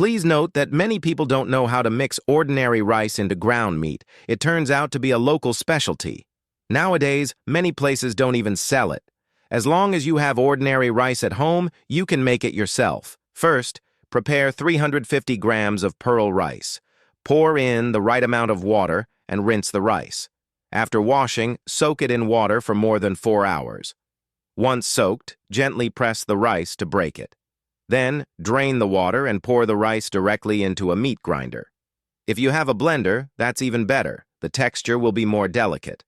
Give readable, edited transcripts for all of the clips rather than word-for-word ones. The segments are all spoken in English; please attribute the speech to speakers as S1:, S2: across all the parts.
S1: Please note that many people don't know how to mix ordinary rice into ground meat. It turns out to be a local specialty. Nowadays, many places don't even sell it. As long as you have ordinary rice at home, you can make it yourself. First, prepare 350 grams of pearl rice. Pour in the right amount of water and rinse the rice. After washing, soak it in water for more than 4 hours. Once soaked, gently press the rice to break it. Then, drain the water and pour the rice directly into a meat grinder. If you have a blender, that's even better. The texture will be more delicate.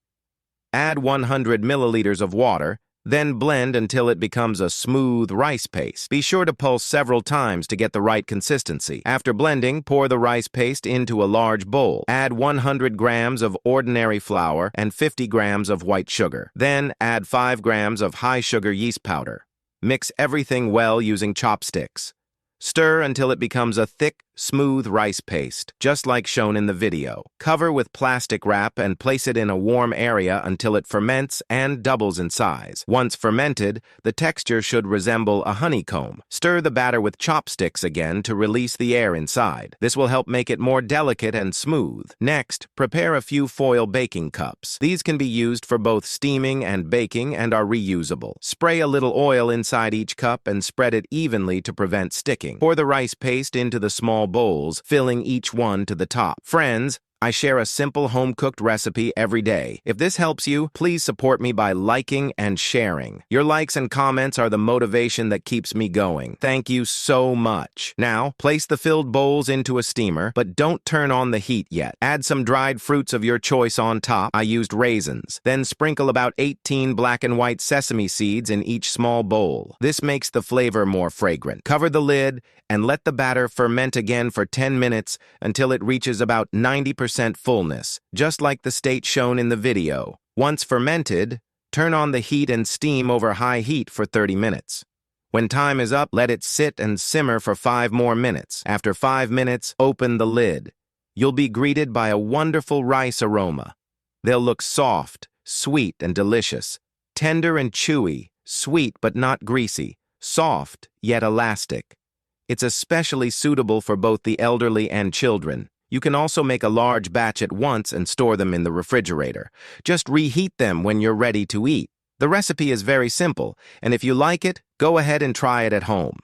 S1: Add 100 milliliters of water, then blend until it becomes a smooth rice paste. Be sure to pulse several times to get the right consistency. After blending, pour the rice paste into a large bowl. Add 100 grams of ordinary flour and 50 grams of white sugar. Then add 5 grams of high-sugar yeast powder. Mix everything well using chopsticks. Stir until it becomes a thick, smooth rice paste, just like shown in the video. Cover with plastic wrap and place it in a warm area until it ferments and doubles in size. Once fermented, the texture should resemble a honeycomb. Stir the batter with chopsticks again to release the air inside. This will help make it more delicate and smooth. Next, prepare a few foil baking cups. These can be used for both steaming and baking and are reusable. Spray a little oil inside each cup and spread it evenly to prevent sticking. Pour the rice paste into the small bowls, filling each one to the top. Friends, I share a simple home-cooked recipe every day. If this helps you, please support me by liking and sharing. Your likes and comments are the motivation that keeps me going. Thank you so much. Now, place the filled bowls into a steamer, but don't turn on the heat yet. Add some dried fruits of your choice on top. I used raisins. Then sprinkle about 18 black and white sesame seeds in each small bowl. This makes the flavor more fragrant. Cover the lid and let the batter ferment again for 10 minutes until it reaches about 90% fullness, just like the state shown in the video. Once fermented, turn on the heat and steam over high heat for 30 minutes. When time is up, let it sit and simmer for 5 more minutes. After 5 minutes, open the lid. You'll be greeted by a wonderful rice aroma. They'll look soft, sweet, and delicious. Tender and chewy, sweet but not greasy, soft yet elastic. It's especially suitable for both the elderly and children. You can also make a large batch at once and store them in the refrigerator. Just reheat them when you're ready to eat. The recipe is very simple, and if you like it, go ahead and try it at home.